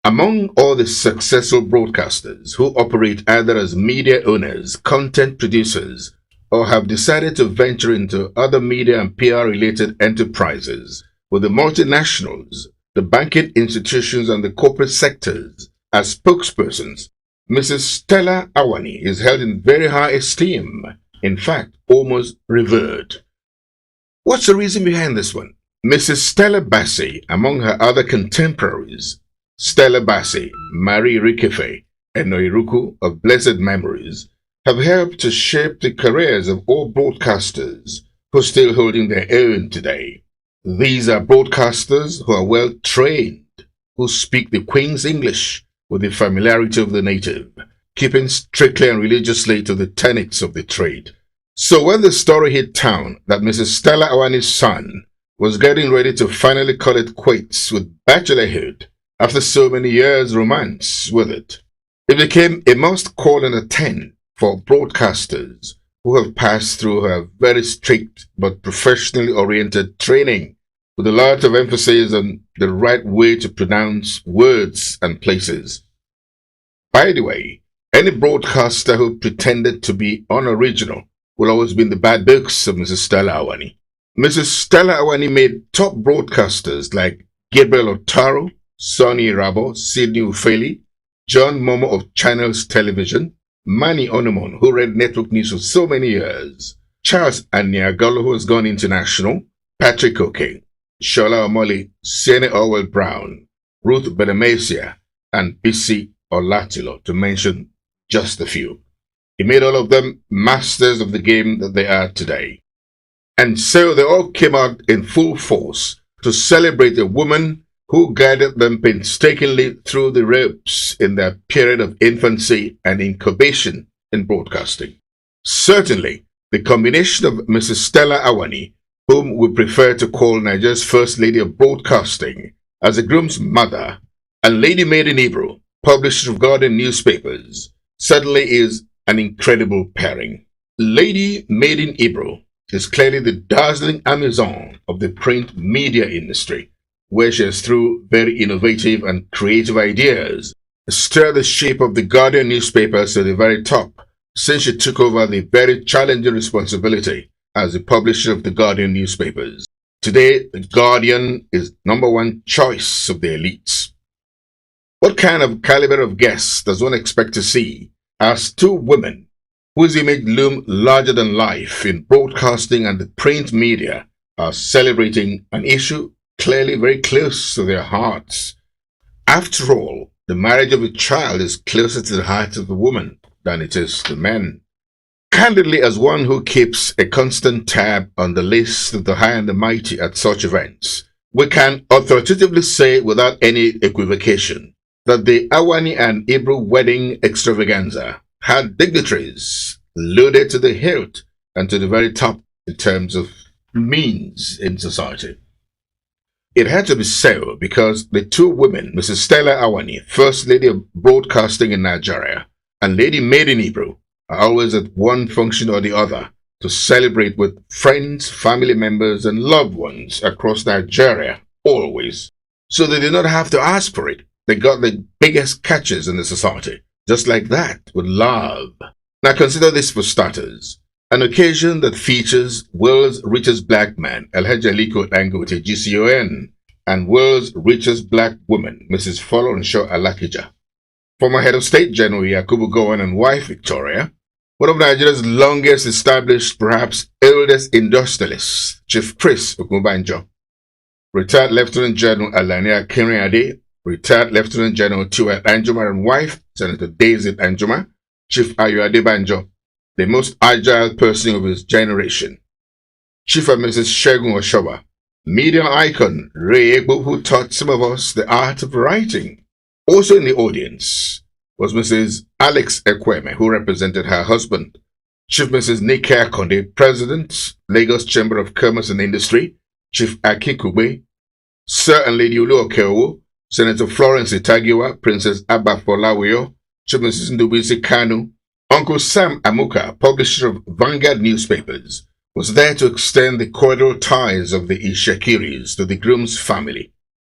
Among all the successful broadcasters who operate either as media owners, content producers, or have decided to venture into other media and PR-related enterprises, with the multinationals, the banking institutions, and the corporate sectors as spokespersons, Mrs. Stella Awani is held in very high esteem, in fact, almost revered. What's the reason behind this one? Mrs. Stella Bassey, among her other contemporaries, Stella Bassey, Marie Rikefe, and Noiruku of blessed memories, have helped to shape the careers of all broadcasters who are still holding their own today. These are broadcasters who are well trained, who speak the Queen's English with the familiarity of the native, keeping strictly and religiously to the tenets of the trade. So when the story hit town that Mrs. Stella Awani's son was getting ready to finally call it quits with bachelorhood after so many years' romance with it, it became a must call and attend for broadcasters who have passed through a very strict but professionally oriented training with a lot of emphasis on the right way to pronounce words and places. By the way, any broadcaster who pretended to be unoriginal will always be in the bad books of Mrs. Stella Awani. Mrs. Stella Awani made top broadcasters like Gabriel Otaro, Sonny Rabo, Sidney Ufeli, John Momo of Channels Television, Manny Onomon, who read network news for so many years, Charles Aniagolo, who has gone international, Patrick Oke, Shola Omoli, Siene Orwell Brown, Ruth Benemesia, and Bisi Olatilo, to mention just a few. He made all of them masters of the game that they are today. And so they all came out in full force to celebrate a woman who guided them painstakingly through the ropes in their period of infancy and incubation in broadcasting. Certainly, the combination of Mrs. Stella Awani, whom we prefer to call Nigeria's First Lady of Broadcasting, as the groom's mother, and Lady Maiden Ibru, publisher of Guardian newspapers, certainly is an incredible pairing. Lady Maiden Ibru is clearly the dazzling Amazon of the print media industry, where she has, through very innovative and creative ideas, stirred the shape of the Guardian newspapers to the very top, since she took over the very challenging responsibility as the publisher of the Guardian newspapers. Today, the Guardian is #1 choice of the elites. What kind of caliber of guests does one expect to see as two women whose image loom larger than life in broadcasting and the print media are celebrating an issue clearly very close to their hearts? After all, the marriage of a child is closer to the heart of the woman than it is to men. Candidly, as one who keeps a constant tab on the list of the high and the mighty at such events, we can authoritatively say without any equivocation that the Awani and Ibru wedding extravaganza had dignitaries loaded to the hilt and to the very top in terms of means in society. It had to be so because the two women, Mrs. Stella Awani, First Lady of Broadcasting in Nigeria, and Lady Maiden Ibru, are always at one function or the other to celebrate with friends, family members, and loved ones across Nigeria, always. So they did not have to ask for it. They got the biggest catches in the society, just like that, with love. Now consider this for starters. An occasion that features world's richest black man, Alhaji Aliko Dangote, GCON, and world's richest black woman, Mrs. Folorunso Alakija. Former head of state, General Yakubu Gowon, and wife, Victoria. One of Nigeria's longest established, perhaps oldest industrialists, Chief Chris Ogunbanjo. Retired Lieutenant General Alani Akinrinade, retired Lieutenant General Tiwa Anjuma, and wife, Senator Daisy Anjuma, Chief Ayo Adebanjo, the most agile person of his generation. Chief and Mrs. Shegun Oshoba, media icon Ray Egbo, who taught some of us the art of writing. Also in the audience was Mrs. Alex Ekweme, who represented her husband. Chief Mrs. Nike Akonde, President, Lagos Chamber of Commerce and Industry, Chief Akikube, Sir and Lady Olu Okeowo, Senator Florence Itagiwa, Princess Abba Folawiyo, Chief Mrs. Ndubisi Kanu. Uncle Sam Amuka, publisher of Vanguard newspapers, was there to extend the cordial ties of the Ishakiris to the groom's family.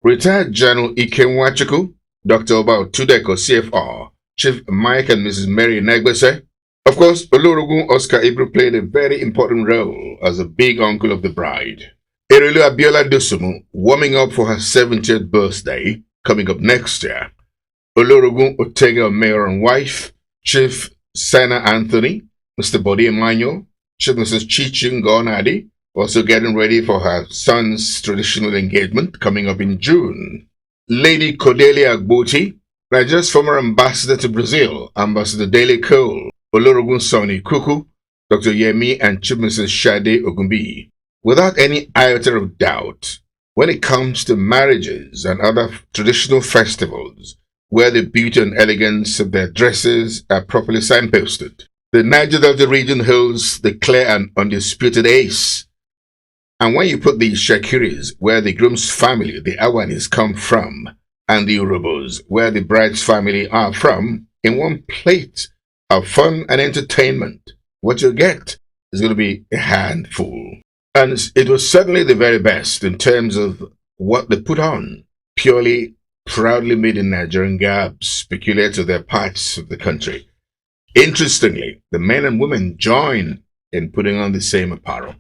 Retired General Ike Nwachukwu, Dr. Obao Tudeko, CFR, Chief Mike and Mrs. Mary Negbese. Of course, Olorogun Oscar Ibru played a very important role as a big uncle of the bride. Erelu Abiola Dosumu, warming up for her 70th birthday, coming up next year. Olorogun Otega, mayor and wife, Chief Sana Anthony, Mr. Bodi Emmanuel, Chief Mrs. Chichin Gonadi, also getting ready for her son's traditional engagement coming up in June. Lady Cordelia Agboti, Nigeria's former ambassador to Brazil, Ambassador Dele Cole, Olorogun Sonny Kuku, Dr. Yemi and Chief Mrs. Shade Ogumbi. Without any iota of doubt, when it comes to marriages and other traditional festivals, where the beauty and elegance of their dresses are properly signposted, the Niger Delta region holds the clear and undisputed ace. And when you put the Shakiris, where the groom's family, the Awani'S, come from, and the Ibru'S, where the bride's family are from, in one plate of fun and entertainment, what you get is going to be a handful. And it was certainly the very best in terms of what they put on, purely, proudly made in Nigerian garbs, peculiar to their parts of the country. Interestingly, the men and women join in putting on the same apparel.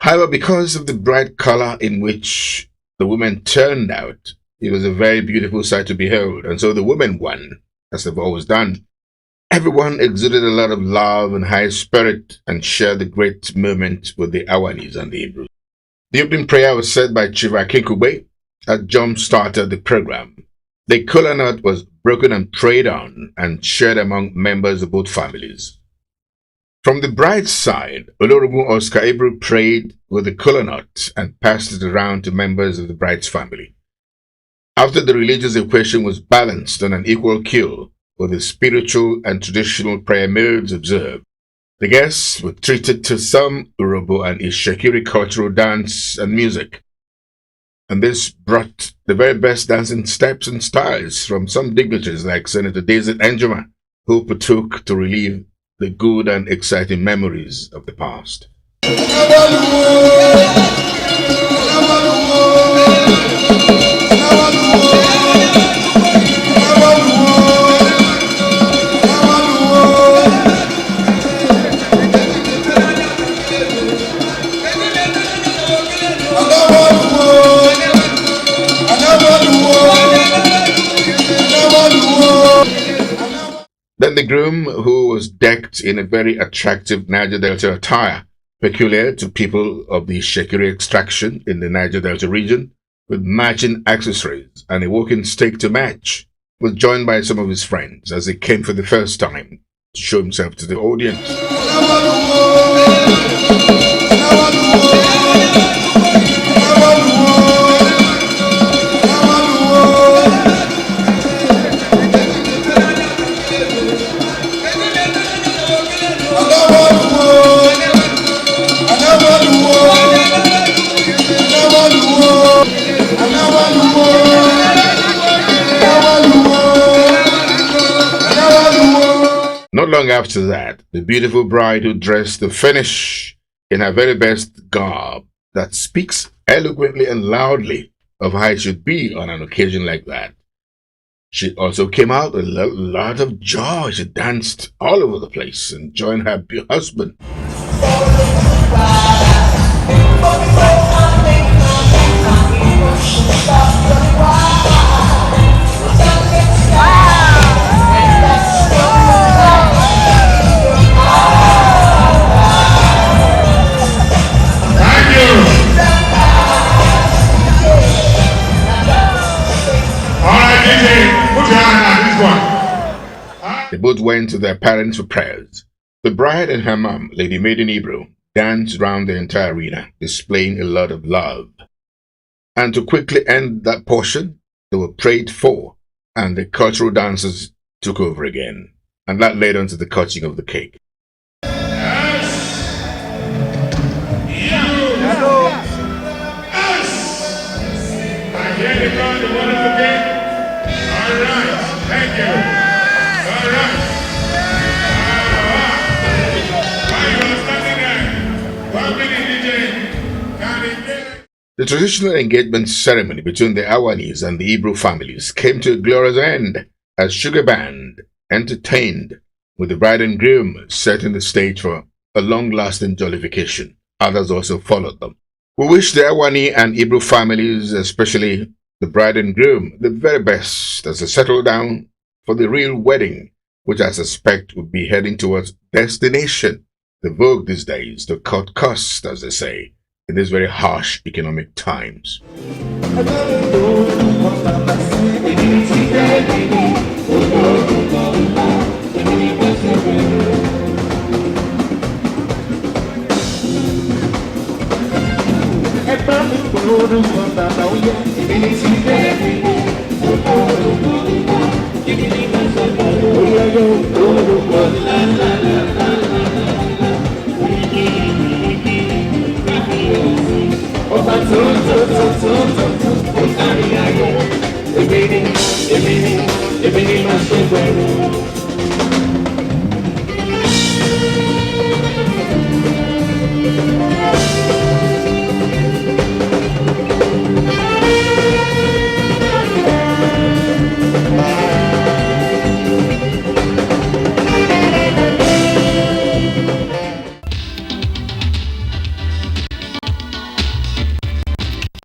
However, because of the bright color in which the women turned out, it was a very beautiful sight to behold, and so the women won, as they've always done. Everyone exuded a lot of love and high spirit and shared the great moment with the Awani'S and the Ibru'S. The opening prayer was said by Chief Akinkugbe that jump-started the program. The kola nut was broken and prayed on and shared among members of both families. From the bride's side, Olorogun Oscar Ibru prayed with the kola nut and passed it around to members of the bride's family. After the religious equation was balanced on an equal keel, with the spiritual and traditional prayer modes observed, the guests were treated to some Urobo and Ishekiri cultural dance and music. And this brought the very best dancing steps and styles from some dignitaries like Senator Daisy Enjuma, who partook to relive the good and exciting memories of the past. Then the groom, who was decked in a very attractive Niger Delta attire, peculiar to people of the Shekiri extraction in the Niger Delta region, with matching accessories and a walking stick to match, was joined by some of his friends as he came for the first time to show himself to the audience. Not long after that, the beautiful bride who dressed to finish in her very best garb that speaks eloquently and loudly of how it should be on an occasion like that. She also came out with a lot of joy. She danced all over the place and joined her husband. They both went to their parents for prayers. The bride and her mom, Lady Maiden Ibru, danced around the entire arena, displaying a lot of love. And to quickly end that portion, they were prayed for, and the cultural dancers took over again. And that led on to the cutting of the cake. The The traditional engagement ceremony between the Awani'S and the Ibru families came to a glorious end as Sugar Band entertained, with the bride and groom setting the stage for a long-lasting jollification. Others also followed them. We wish the Awani and Ibru families, especially the bride and groom, the very best as they settle down for the real wedding, which I suspect would be heading towards destination. The vogue these days to cut costs, as they say, in these very harsh economic times. Maiden,